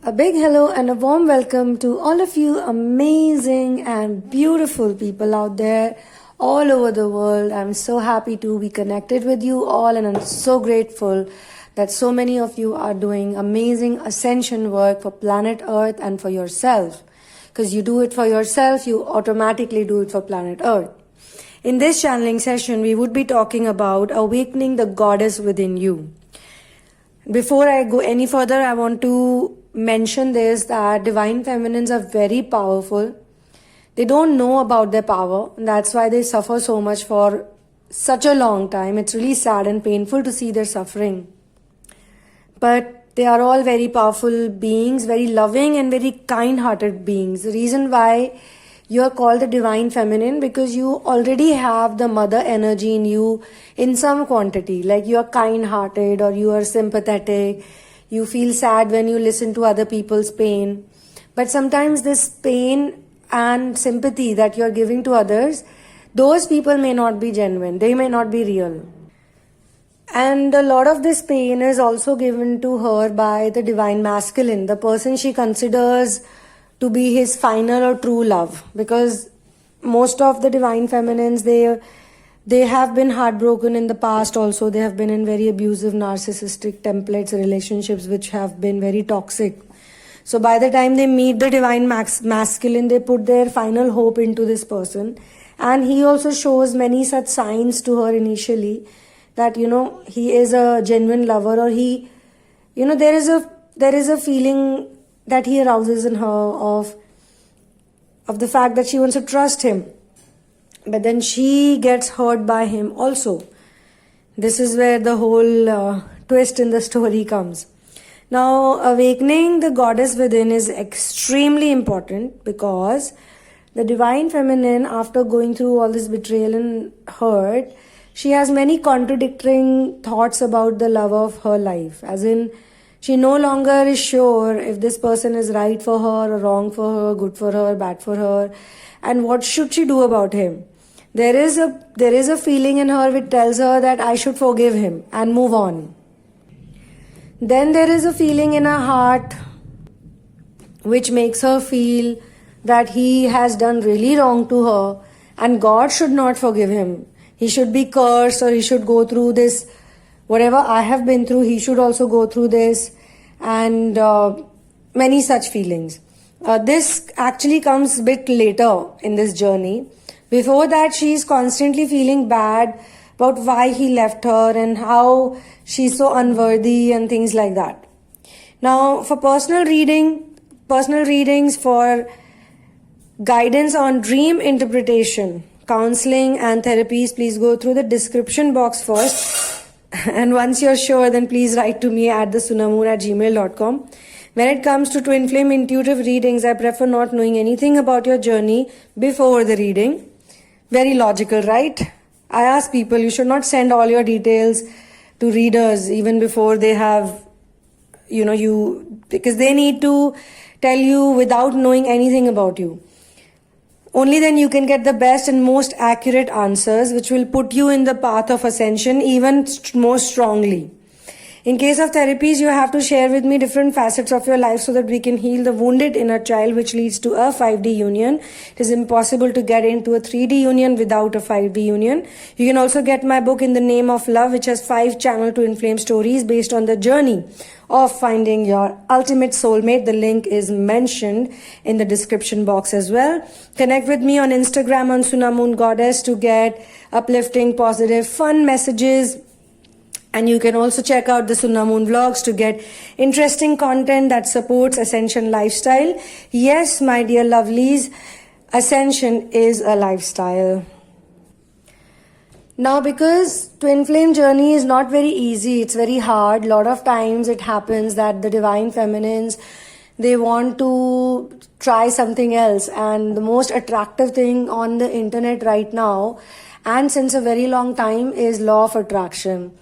A big hello and a warm welcome to all of you amazing and beautiful people out there all over the world. I'm so happy to be connected with you all, and I'm so grateful that so many of you are doing amazing ascension work for planet Earth and for yourself. Because you do it for yourself, you automatically do it for planet Earth. In this channeling session, we would be talking about awakening the goddess within you. Before I go any further, I want to mention this, that divine feminines are very powerful. They don't know about their power, and that's why they suffer so much for such a long time. It's really sad and painful to see their suffering. But they are all very powerful beings, very loving and very kind-hearted beings. The reason why you are called the divine feminine, because you already have the mother energy in you in some quantity. Like you are kind-hearted or you are sympathetic. You feel sad when you listen to other people's pain. But sometimes this pain and sympathy that you are giving to others, those people may not be genuine. They may not be real. And a lot of this pain is also given to her by the divine masculine, the person she considers to be his final or true love. Because most of the divine feminines, they have been heartbroken in the past also. They have been in very abusive, narcissistic templates, relationships which have been very toxic. So by the time they meet the divine masculine, they put their final hope into this person. And he also shows many such signs to her initially that, he is a genuine lover, or there is a feeling that he arouses in her of the fact that she wants to trust him. But then she gets hurt by him also. This is where the whole twist in the story comes. Now, awakening the goddess within is extremely important, because the divine feminine, after going through all this betrayal and hurt, she has many contradicting thoughts about the love of her life. As in, she no longer is sure if this person is right for her or wrong for her, good for her, bad for her, and what should she do about him. There is a feeling in her which tells her that I should forgive him and move on. Then there is a feeling in her heart which makes her feel that he has done really wrong to her and God should not forgive him. He should be cursed, or he should go through this. Whatever I have been through, he should also go through this, and many such feelings. This actually comes a bit later in this journey. Before that, she is constantly feeling bad about why he left her and how she's so unworthy and things like that. Now, for personal readings, for guidance on dream interpretation, counseling and therapies, please go through the description box first. And once you're sure, then please write to me at thesunamoon@gmail.com. When it comes to twin flame intuitive readings, I prefer not knowing anything about your journey before the reading. Very logical, right? I ask people, you should not send all your details to readers even before they have, because they need to tell you without knowing anything about you. Only then you can get the best and most accurate answers, which will put you in the path of ascension even more strongly. In case of therapies, you have to share with me different facets of your life so that we can heal the wounded inner child, which leads to a 5D union. It is impossible to get into a 3D union without a 5D union. You can also get my book In the Name of Love, which has 5 channel twin flame stories based on the journey of finding your ultimate soulmate. The link is mentioned in the description box as well. Connect with me on Instagram on Sunamoon Goddess to get uplifting, positive, fun messages. And you can also check out the Sunamoon vlogs to get interesting content that supports ascension lifestyle. Yes, my dear lovelies, ascension is a lifestyle. Now, because twin flame journey is not very easy, it's very hard. A lot of times it happens that the divine feminines, they want to try something else. And the most attractive thing on the internet right now, and since a very long time, is law of attraction,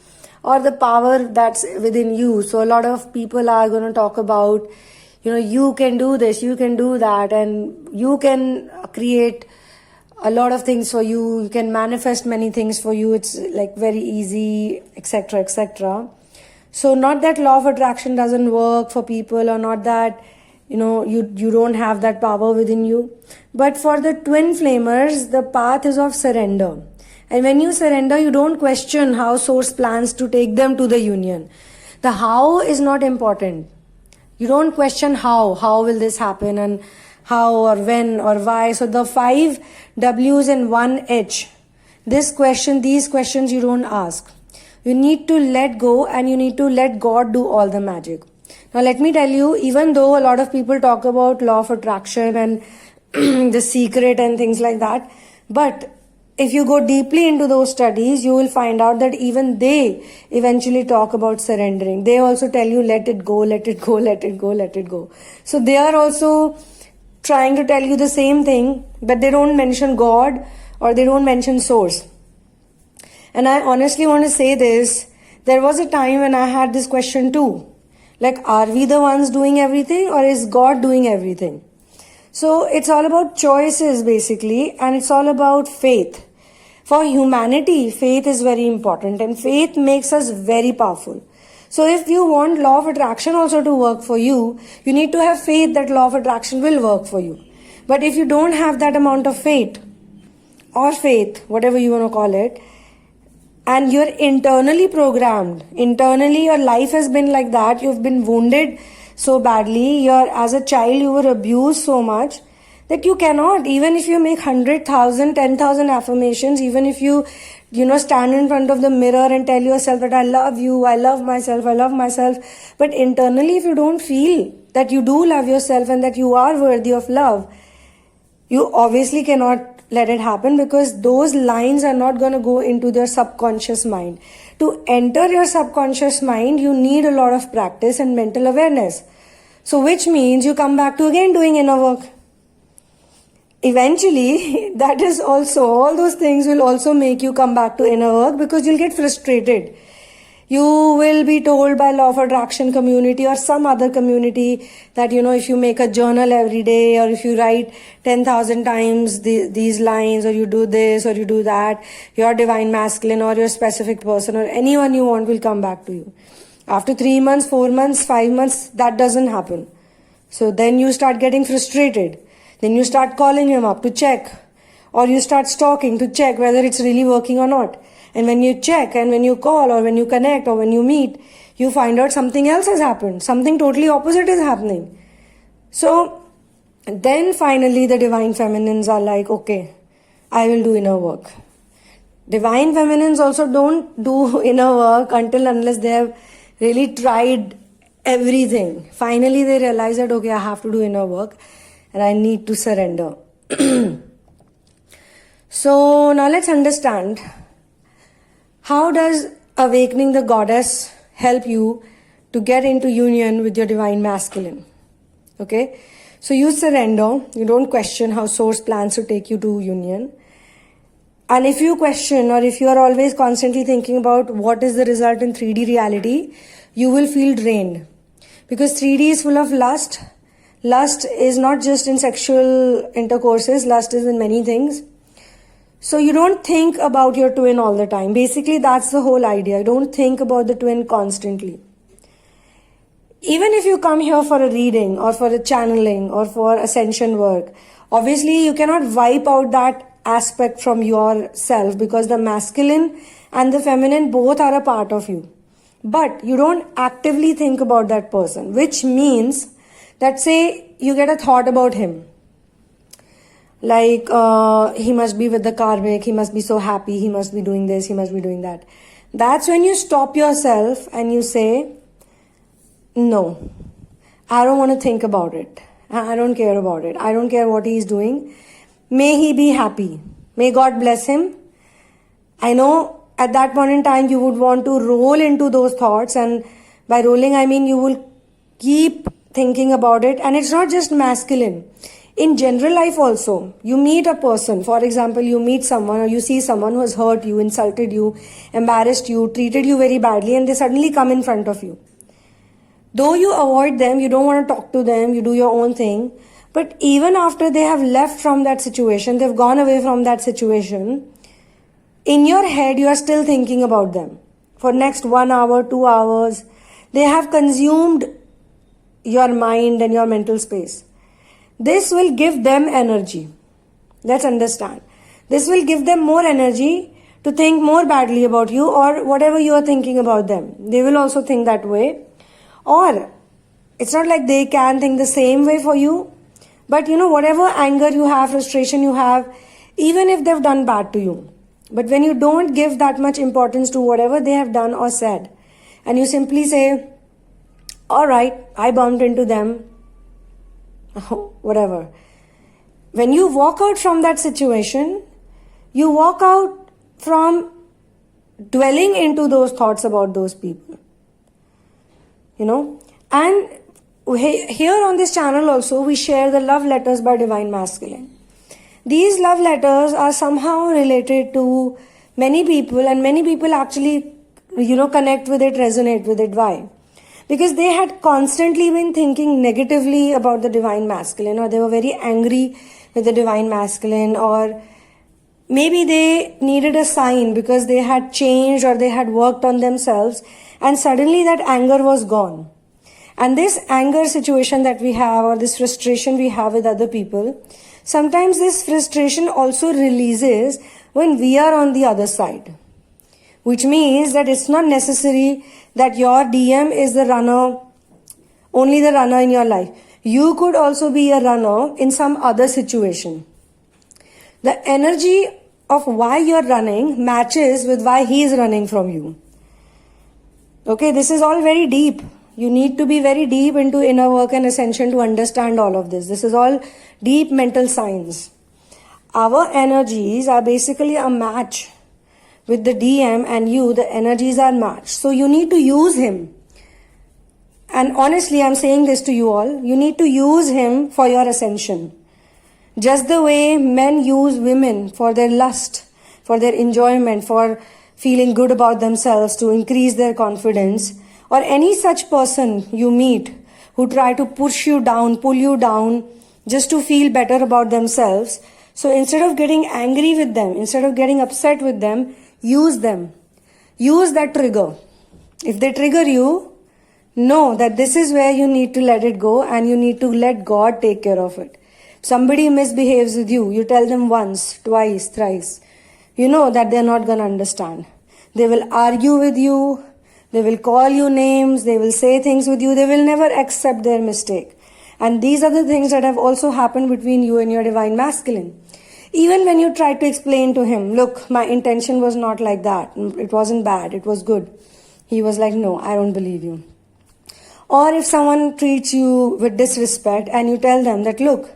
or the power that's within you. So a lot of people are going to talk about, you can do this, you can do that, and you can create a lot of things for you. You can manifest many things for you. It's like very easy, etc., etc. So not that law of attraction doesn't work for people, or not that you don't have that power within you. But for the twin flamers, the path is of surrender. And when you surrender, you don't question how source plans to take them to the union. The how is not important. You don't question how will this happen, and how or when or why. So the 5 W's and 1 H, these questions you don't ask. You need to let go, and you need to let God do all the magic. Now let me tell you, even though a lot of people talk about law of attraction and the secret and things like that, but if you go deeply into those studies, you will find out that even they eventually talk about surrendering. They also tell you, let it go, let it go, let it go, let it go. So they are also trying to tell you the same thing, but they don't mention God, or they don't mention source. And I honestly want to say this, there was a time when I had this question too. Like, are we the ones doing everything, or is God doing everything? So it's all about choices basically, and it's all about faith. For humanity, faith is very important, and faith makes us very powerful. So if you want law of attraction also to work for you, you need to have faith that law of attraction will work for you. But if you don't have that amount of faith, or faith, whatever you want to call it, and you're internally programmed, internally your life has been like that, you've been wounded so badly, as a child you were abused so much, that you cannot, even if you make 100,000, 10,000 affirmations, even if you stand in front of the mirror and tell yourself that I love you, I love myself, but internally if you don't feel that you do love yourself and that you are worthy of love, you obviously cannot let it happen, because those lines are not going to go into their subconscious mind. To enter your subconscious mind, you need a lot of practice and mental awareness. So which means you come back to again doing inner work. Eventually, that is also, all those things will also make you come back to inner work, because you'll get frustrated. You will be told by law of attraction community or some other community that, if you make a journal every day, or if you write 10,000 times these lines, or you do this or you do that, your divine masculine or your specific person or anyone you want will come back to you. After 3 months, 4 months, 5 months, that doesn't happen. So then you start getting frustrated. Then you start calling him up to check, or you start stalking to check whether it's really working or not. And when you check, and when you call, or when you connect, or when you meet, you find out something else has happened. Something totally opposite is happening. So then finally the divine feminines are like, okay, I will do inner work. Divine feminines also don't do inner work unless they have really tried everything. Finally they realize that, okay, I have to do inner work and I need to surrender. So now let's understand, how does awakening the goddess help you to get into union with your divine masculine? Okay, so you surrender, you don't question how source plans to take you to union. And if you question, or if you are always constantly thinking about what is the result in 3D reality, you will feel drained. Because 3D is full of lust. Lust is not just in sexual intercourses, lust is in many things. So you don't think about your twin all the time. Basically, that's the whole idea. You don't think about the twin constantly. Even if you come here for a reading, or for a channeling, or for ascension work, obviously you cannot wipe out that aspect from yourself, because the masculine and the feminine both are a part of you. But you don't actively think about that person, which means that, say you get a thought about him, like he must be with the karmic, he must be so happy, he must be doing this, he must be doing that. That's when you stop yourself and you say, no, I don't want to think about it. I don't care about it. I don't care what he is doing. May he be happy. May God bless him. I know at that point in time you would want to roll into those thoughts, and by rolling I mean you will keep thinking about it. And it's not just masculine. In general life also, you meet a person, for example, you meet someone or you see someone who has hurt you, insulted you, embarrassed you, treated you very badly, and they suddenly come in front of you. Though you avoid them, you don't want to talk to them, you do your own thing, but even after they have left from that situation, they've gone away from that situation, in your head you are still thinking about them for next 1 hour, 2 hours, They have consumed your mind and your mental space. This will give them energy. Let's understand. This will give them more energy to think more badly about you or whatever you are thinking about them. They will also think that way. Or it's not like they can think the same way for you, but whatever anger you have, frustration you have, even if they've done bad to you. But when you don't give that much importance to whatever they have done or said, and you simply say, all right, I bumped into them, whatever. When you walk out from that situation, you walk out from dwelling into those thoughts about those people. And here on this channel also, we share the love letters by Divine Masculine. These love letters are somehow related to many people, and many people actually, connect with it, resonate with it. Why? Because they had constantly been thinking negatively about the Divine Masculine, or they were very angry with the Divine Masculine, or maybe they needed a sign because they had changed or they had worked on themselves, and suddenly that anger was gone. And this anger situation that we have, or this frustration we have with other people, sometimes this frustration also releases when we are on the other side. Which means that it's not necessary that your DM is the runner, only the runner in your life. You could also be a runner in some other situation. The energy of why you're running matches with why he is running from you. Okay, this is all very deep. You need to be very deep into inner work and ascension to understand all of this. This is all deep mental science. Our energies are basically a match with the DM, and you, the energies are matched. So you need to use him. And honestly, I'm saying this to you all. You need to use him for your ascension. Just the way men use women for their lust, for their enjoyment, for feeling good about themselves, to increase their confidence, or any such person you meet who try to push you down, pull you down, just to feel better about themselves. So instead of getting angry with them, instead of getting upset with them, use them. Use that trigger. If they trigger you, know that this is where you need to let it go, and you need to let God take care of it. Somebody misbehaves with you, you tell them once, twice, thrice. You know that they're not going to understand. They will argue with you. They will call you names. They will say things with you. They will never accept their mistake. And these are the things that have also happened between you and your Divine Masculine. Even when you try to explain to him, look, my intention was not like that. It wasn't bad. It was good. He was like, no, I don't believe you. Or if someone treats you with disrespect and you tell them that, look,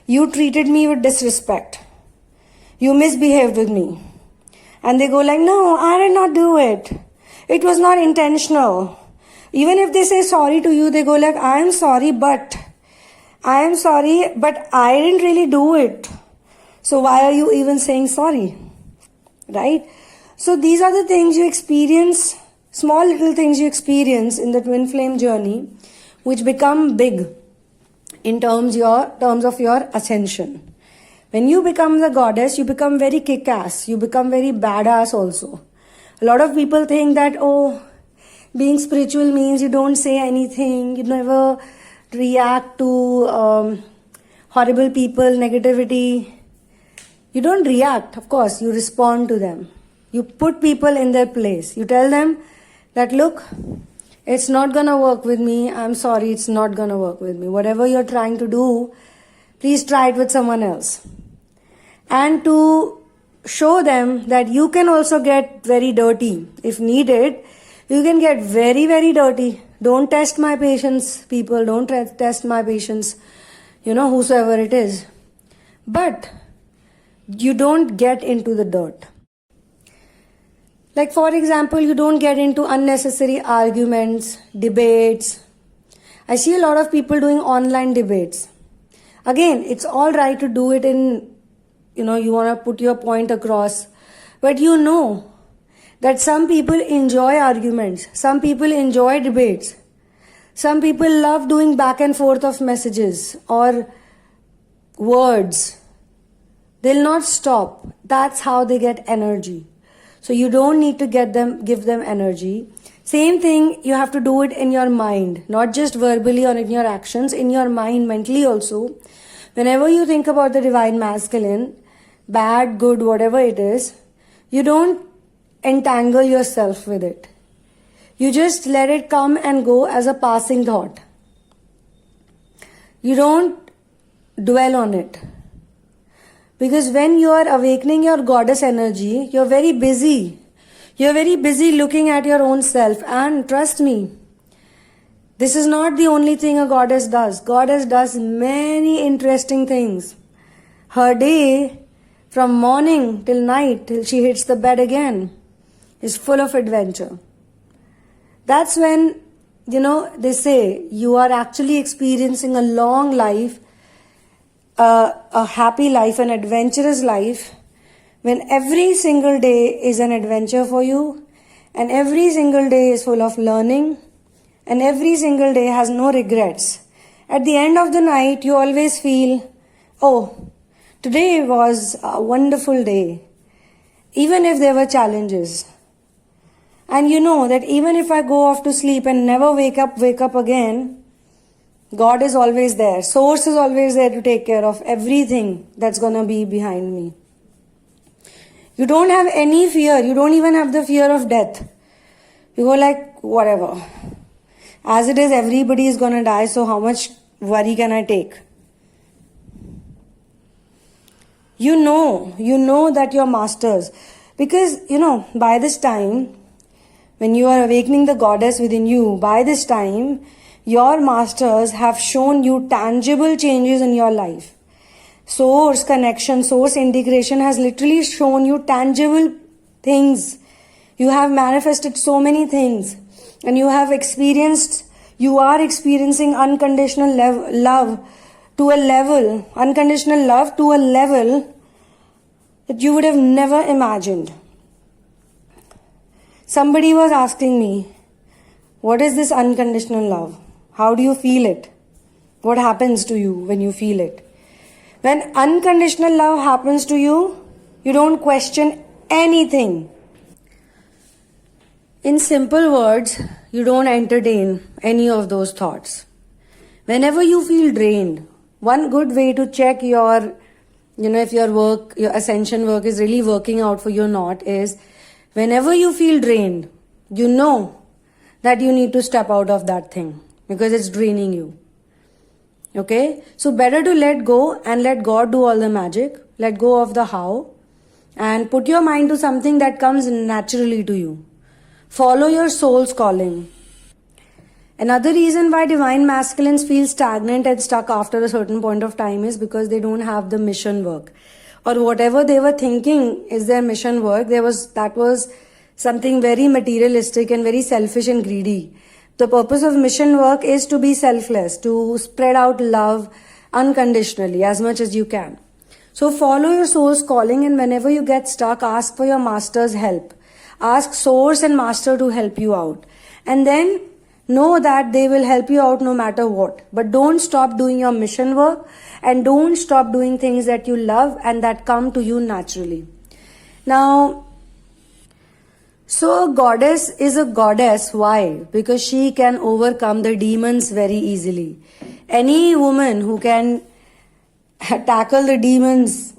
you treated me with disrespect. You misbehaved with me. And they go like, no, I did not do it. It was not intentional. Even if they say sorry to you, they go like, I am sorry, but I didn't really do it. So why are you even saying sorry? Right? So these are the things you experience, small little things you experience in the twin flame journey, which become big in terms of your ascension. When you become the goddess, you become very kick-ass. You become very badass also. A lot of people think that, being spiritual means you don't say anything, you never react to horrible people, negativity. You don't react, of course, you respond to them. You put people in their place. You tell them that, look, it's not gonna work with me. I'm sorry, it's not gonna work with me. Whatever you're trying to do, please try it with someone else. And to show them that you can also get very dirty. If needed, you can get very, very dirty. Don't test my patience, people. Don't test my patience, whosoever it is. But you don't get into the dirt. Like, for example, you don't get into unnecessary arguments, debates. I see a lot of people doing online debates. Again, it's all right to do it in, you want to put your point across. But you know that some people enjoy arguments. Some people enjoy debates. Some people love doing back and forth of messages or words. They'll not stop. That's how they get energy. So you don't need to give them energy. Same thing, you have to do it in your mind, not just verbally or in your actions, in your mind, mentally also. Whenever you think about the divine masculine, bad, good, whatever it is, you don't entangle yourself with it. You just let it come and go as a passing thought. You don't dwell on it. Because when you are awakening your goddess energy, you're very busy. You're very busy looking at your own self. And trust me, this is not the only thing a goddess does. Goddess does many interesting things. Her day, from morning till night, till she hits the bed again, is full of adventure. That's when, they say you are actually experiencing a long life, a happy life, an adventurous life, when every single day is an adventure for you, and every single day is full of learning, and every single day has no regrets. At the end of the night, you always feel, oh, today was a wonderful day, even if there were challenges. And you know that even if I go off to sleep and never wake up again, God is always there. Source is always there to take care of everything that's gonna be behind me. You don't have any fear. You don't even have the fear of death. You go like, whatever. As it is, everybody is gonna die, so how much worry can I take? You know that you're masters. Because, by this time, when you are awakening the goddess within you, by this time, your masters have shown you tangible changes in your life. Source connection, source integration has literally shown you tangible things. You have manifested so many things, and you are experiencing unconditional love to a level that you would have never imagined. Somebody was asking me, what is this unconditional love? How do you feel it? What happens to you when you feel it? When unconditional love happens to you, you don't question anything. In simple words, you don't entertain any of those thoughts. Whenever you feel drained, one good way to check your, if your ascension work is really working out for you or not is, whenever you feel drained, you know that you need to step out of that thing because it's draining you. Okay? So better to let go and let God do all the magic. Let go of the how and put your mind to something that comes naturally to you. Follow your soul's calling. Another reason why divine masculines feel stagnant and stuck after a certain point of time is because they don't have the mission work. Or whatever they were thinking is their mission work, that was something very materialistic and very selfish and greedy. The purpose of mission work is to be selfless, to spread out love unconditionally as much as you can. So follow your soul's calling, and whenever you get stuck, ask for your master's help. Ask source and master to help you out. And then know that they will help you out no matter what. But don't stop doing your mission work, and don't stop doing things that you love and that come to you naturally. Now, so a goddess is a goddess. Why? Because she can overcome the demons very easily. Any woman who can tackle the demons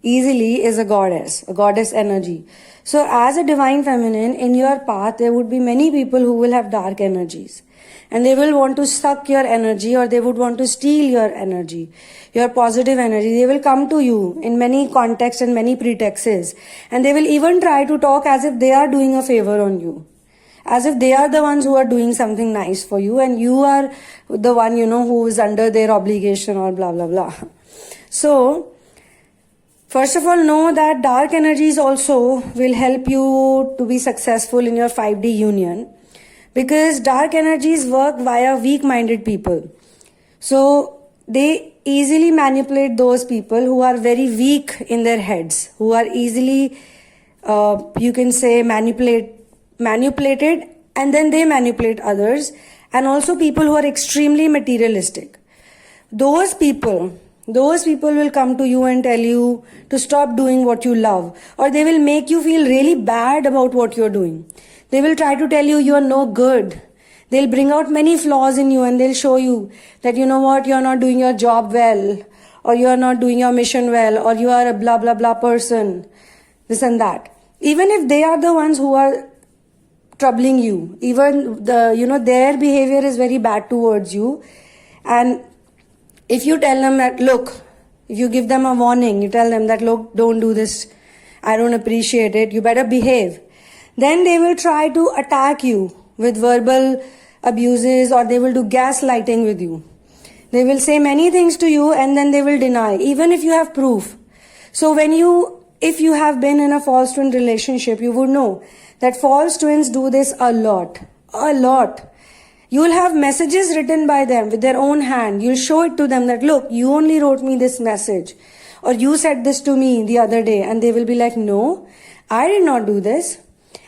easily is a goddess energy. So as a divine feminine, in your path, there would be many people who will have dark energies. And they will want to suck your energy, or they would want to steal your energy, your positive energy. They will come to you in many contexts and many pretexts. And they will even try to talk as if they are doing a favor on you. As if they are the ones who are doing something nice for you, and you are the one, who is under their obligation or blah, blah, blah. So, first of all, know that dark energies also will help you to be successful in your 5D union, because dark energies work via weak-minded people. So they easily manipulate those people who are very weak in their heads, who are easily, you can say, manipulated, and then they manipulate others, and also people who are extremely materialistic. Those people, Those people will come to you and tell you to stop doing what you love, or they will make you feel really bad about what you're doing. They will try to tell you you're no good. They'll bring out many flaws in you and they'll show you that, you know what, you're not doing your job well, or you're not doing your mission well, or you are a blah blah blah person, this and that. Even if they are the ones who are troubling you, even their behavior is very bad towards you, and if you tell them that, look, if you give them a warning, you tell them that, look, don't do this, I don't appreciate it, you better behave, then they will try to attack you with verbal abuses, or they will do gaslighting with you. They will say many things to you and then they will deny, even if you have proof. So if you have been in a false twin relationship, you would know that false twins do this a lot. A lot. You will have messages written by them with their own hand. You'll show it to them that, look, you only wrote me this message, or you said this to me the other day, and they will be like, no, I did not do this.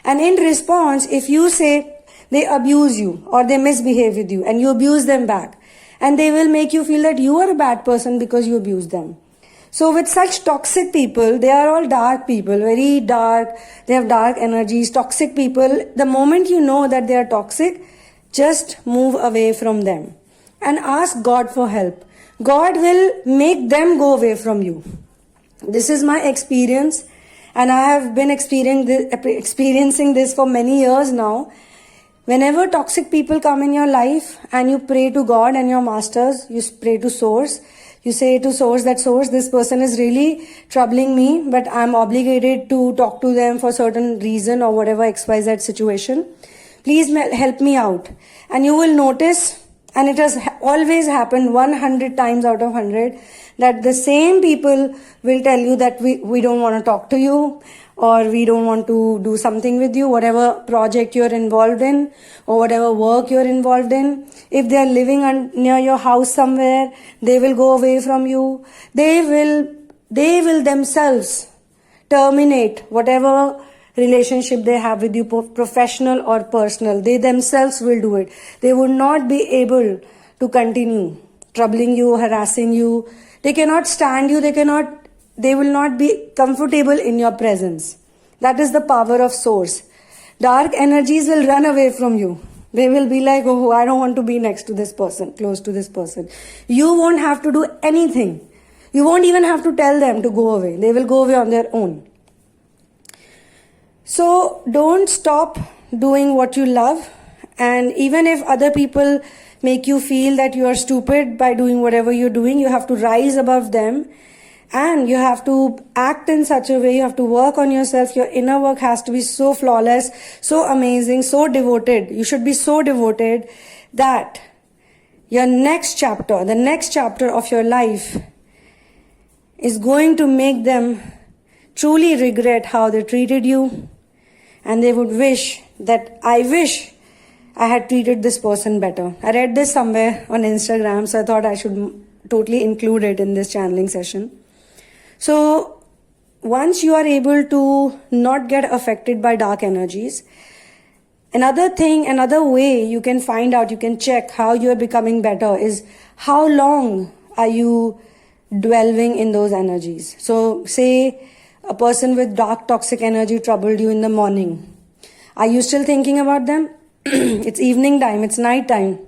And in response, if you say they abuse you or they misbehave with you and you abuse them back, and they will make you feel that you are a bad person because you abuse them. So with such toxic people, they are all dark people, very dark, they have dark energies, toxic people. The moment you know that they are toxic, just move away from them and ask God for help. God will make them go away from you. This is my experience, and I have been experiencing this for many years now. Whenever toxic people come in your life and you pray to God and your masters, you pray to Source, you say to Source that, Source, this person is really troubling me, but I'm obligated to talk to them for certain reason or whatever XYZ situation. Please help me out. And you will notice, and it has always happened 100 times out of 100, that the same people will tell you that we don't want to talk to you, or we don't want to do something with you, whatever project you're involved in, or whatever work you're involved in. If they are living near your house somewhere, they will go away from you. They will themselves terminate whatever relationship they have with you, professional or personal. They themselves will do it. They would not be able to continue troubling you, harassing you. They cannot stand you. They will not be comfortable in your presence. That is the power of Source. Dark energies will run away from you. They will be like, oh, I don't want to be next to this person, close to this person. You won't have to do anything. You won't even have to tell them to go away. They will go away on their own. So don't stop doing what you love. And even if other people make you feel that you are stupid by doing whatever you're doing, you have to rise above them. And you have to act in such a way, you have to work on yourself. Your inner work has to be so flawless, so amazing, so devoted. You should be so devoted that your next chapter, the next chapter of your life, is going to make them truly regret how they treated you. And they would wish that, I wish I had treated this person better. I read this somewhere on Instagram, so I thought I should totally include it in this channeling session. So once you are able to not get affected by dark energies, another way you can find out, you can check how you are becoming better is how long are you dwelling in those energies. So say a person with dark toxic energy troubled you in the morning. Are you still thinking about them? It's evening time, it's night time.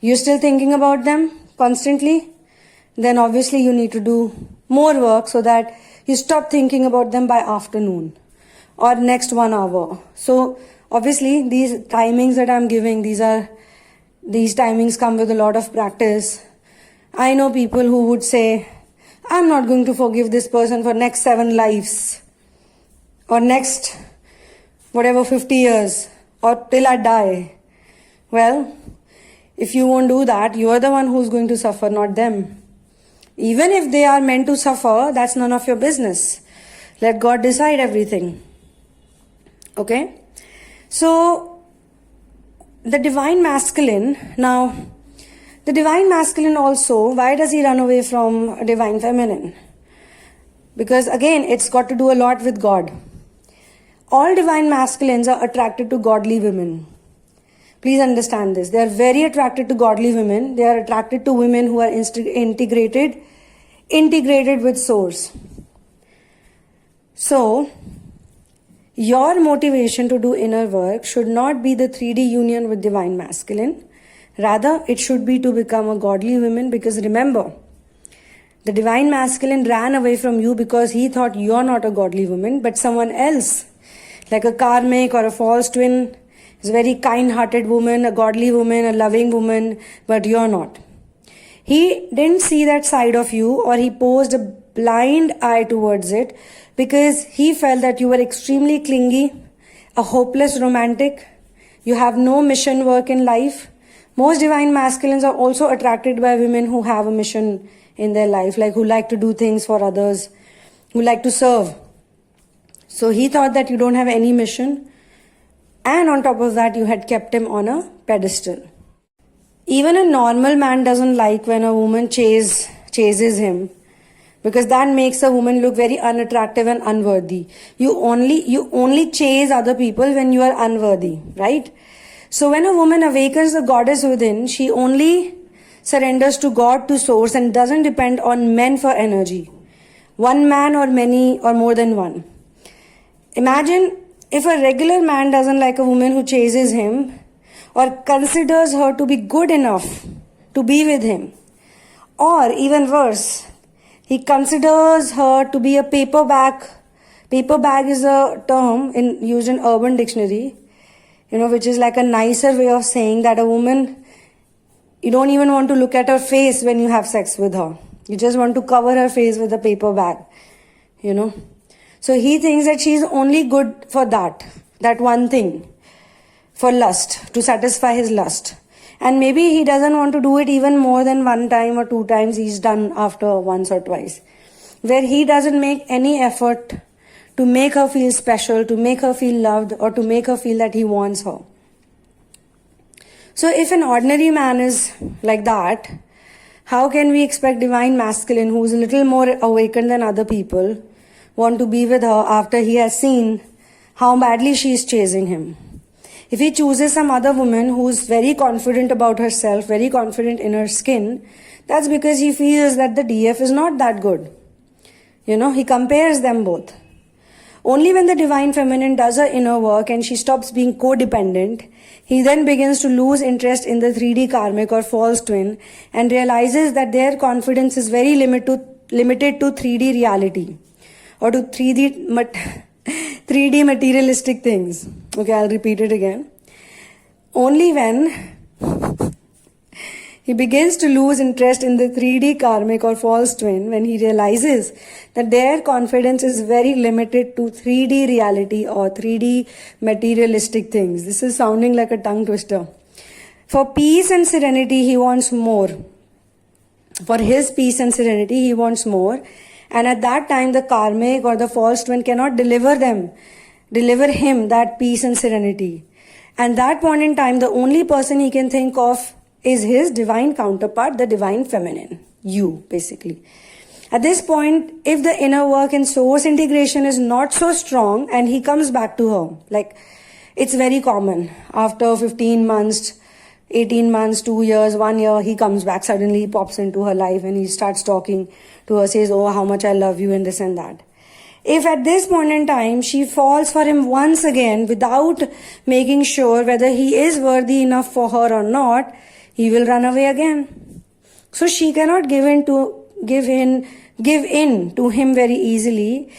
You're still thinking about them constantly? Then obviously you need to do more work so that you stop thinking about them by afternoon or next 1 hour. So obviously these timings that I'm giving, these timings come with a lot of practice. I know people who would say, I'm not going to forgive this person for next 7 lives or next whatever 50 years or till I die. Well, if you won't do that, you are the one who's going to suffer, not them. Even if they are meant to suffer, that's none of your business. Let God decide everything. Okay? So, the Divine Masculine, now, the Divine Masculine also, why does he run away from Divine Feminine? Because again, it's got to do a lot with God. All Divine Masculines are attracted to godly women. Please understand this. They are very attracted to godly women. They are attracted to women who are integrated with source. So, your motivation to do inner work should not be the 3D union with divine masculine. Rather, it should be to become a godly woman, because remember, the divine masculine ran away from you because he thought you're not a godly woman, but someone else, like a karmic or a false twin, is a very kind-hearted woman, a godly woman, a loving woman, but you're not. He didn't see that side of you, or he posed a blind eye towards it because he felt that you were extremely clingy, a hopeless romantic, you have no mission work in life. Most divine masculines are also attracted by women who have a mission in their life, like who like to do things for others, who like to serve. So he thought that you don't have any mission, and on top of that you had kept him on a pedestal. Even a normal man doesn't like when a woman chases him, because that makes a woman look very unattractive and unworthy. You only chase other people when you are unworthy, right? So when a woman awakens the goddess within, she only surrenders to God, to source, and doesn't depend on men for energy. One man or many or more than one. Imagine if a regular man doesn't like a woman who chases him or considers her to be good enough to be with him. Or even worse, he considers her to be a paper bag. Paper bag is a term used in Urban Dictionary, which is like a nicer way of saying that a woman, you don't even want to look at her face when you have sex with her. You just want to cover her face with a paper bag, So he thinks that she's only good for that one thing, for lust, to satisfy his lust. And maybe he doesn't want to do it even more than one time or two times. He's done after once or twice, where he doesn't make any effort to make her feel special, to make her feel loved, or to make her feel that he wants her. So if an ordinary man is like that, how can we expect divine masculine, who is a little more awakened than other people, want to be with her after he has seen how badly she is chasing him? If he chooses some other woman who's very confident about herself, very confident in her skin, that's because he feels that the DF is not that good. He compares them both. Only when the divine feminine does her inner work and she stops being codependent, he then begins to lose interest in the 3D karmic or false twin and realizes that their confidence is very limited to 3D reality or to 3D materialistic things. Okay, I'll repeat it again. Only when he begins to lose interest in the 3D karmic or false twin, when he realizes that their confidence is very limited to 3D reality or 3D materialistic things. This is sounding like a tongue twister. For peace and serenity, he wants more. For his peace and serenity, he wants more. And at that time, the karmic or the false twin cannot deliver him that peace and serenity. And that point in time, the only person he can think of is his divine counterpart, the divine feminine. You, basically. At this point, if the inner work and source integration is not so strong and he comes back to her, like it's very common. After 15 months, 18 months, 2 years, 1 year, he comes back, suddenly he pops into her life and he starts talking to her, says, oh, how much I love you and this and that. If at this point in time she falls for him once again without making sure whether he is worthy enough for her or not, he will run away again. So she cannot give in to him very easily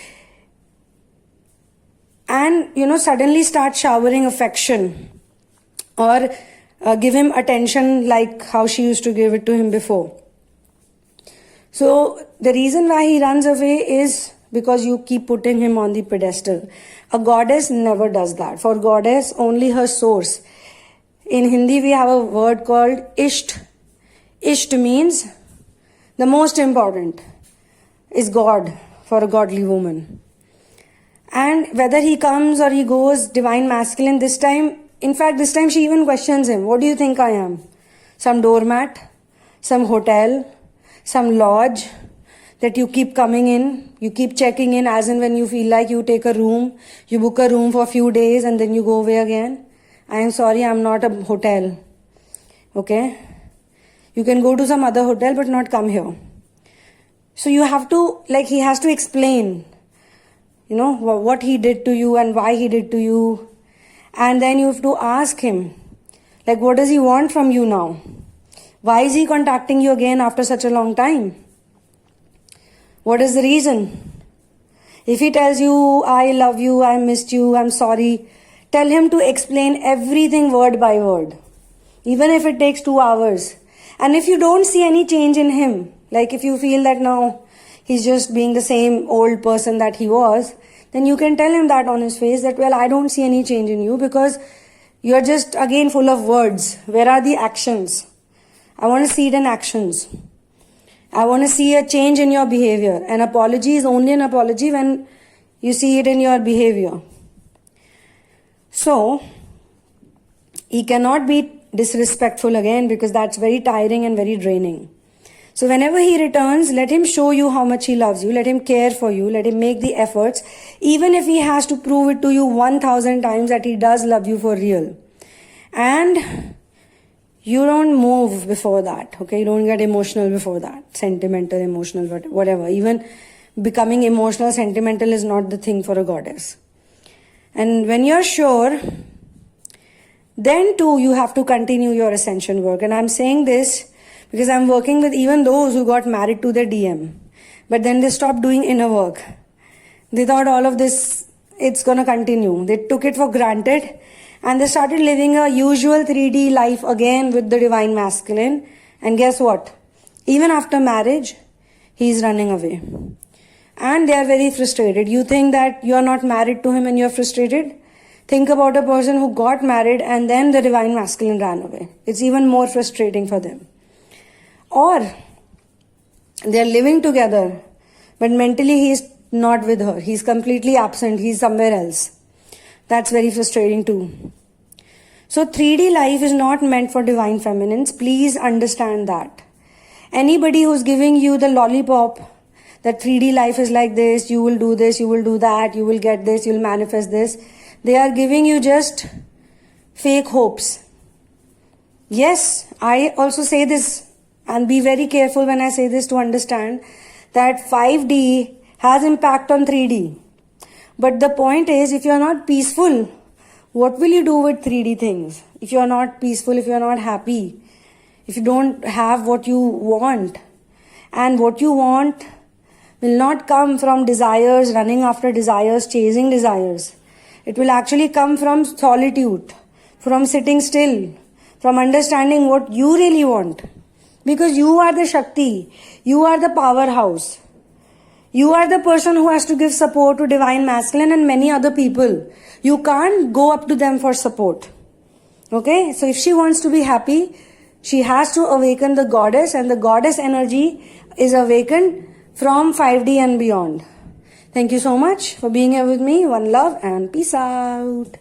and suddenly start showering affection or give him attention like how she used to give it to him before. So the reason why he runs away is because you keep putting him on the pedestal. A goddess never does that. For goddess, only her source. In Hindi, we have a word called Isht. Isht means the most important is God for a godly woman. And whether he comes or he goes divine masculine this time, in fact, this time she even questions him. What do you think I am? Some doormat? Some hotel? Some lodge that you keep coming in? You keep checking in as and when you feel like you take a room. You book a room for a few days and then you go away again. I am sorry, I'm not a hotel. Okay? You can go to some other hotel but not come here. So you have to, like, he has to explain, you know, what he did to you and why he did to you. And then you have to ask him, like, what does he want from you now? Why is he contacting you again after such a long time? What is the reason? If he tells you, I love you, I missed you, I'm sorry, tell him to explain everything word by word, even if it takes 2 hours. And if you don't see any change in him, like if you feel that now he's just being the same old person that he was, then you can tell him that on his face that, well, I don't see any change in you because you're just again full of words. Where are the actions? I want to see it in actions. I want to see a change in your behavior. An apology is only an apology when you see it in your behavior. So, he cannot be disrespectful again because that's very tiring and very draining. So whenever he returns, let him show you how much he loves you. Let him care for you. Let him make the efforts. Even if he has to prove it to you 1,000 times that he does love you for real. And you don't move before that, okay? You don't get emotional before that. Sentimental, emotional, whatever. Even becoming emotional, sentimental is not the thing for a goddess. And when you're sure, then too you have to continue your ascension work. And I'm saying this because I'm working with even those who got married to their DM. But then they stopped doing inner work. They thought all of this, it's gonna continue. They took it for granted. And they started living a usual 3D life again with the Divine Masculine. And guess what? Even after marriage, he's running away. And they are very frustrated. You think that you're not married to him and you're frustrated? Think about a person who got married and then the Divine Masculine ran away. It's even more frustrating for them. Or they're living together, but mentally he's not with her. He's completely absent. He's somewhere else. That's very frustrating too. So 3D life is not meant for divine feminines. Please understand that. Anybody who's giving you the lollipop, that 3D life is like this, you will do this, you will do that, you will get this, you will manifest this. They are giving you just fake hopes. Yes, I also say this, and be very careful when I say this to understand that 5D has impact on 3D. But the point is, if you are not peaceful, what will you do with 3D things? If you are not peaceful, if you are not happy, if you don't have what you want, and what you want will not come from desires, running after desires, chasing desires. It will actually come from solitude, from sitting still, from understanding what you really want. Because you are the Shakti, you are the powerhouse. You are the person who has to give support to Divine Masculine and many other people. You can't go up to them for support. Okay? So if she wants to be happy, she has to awaken the goddess, and the goddess energy is awakened from 5D and beyond. Thank you so much for being here with me. One love and peace out.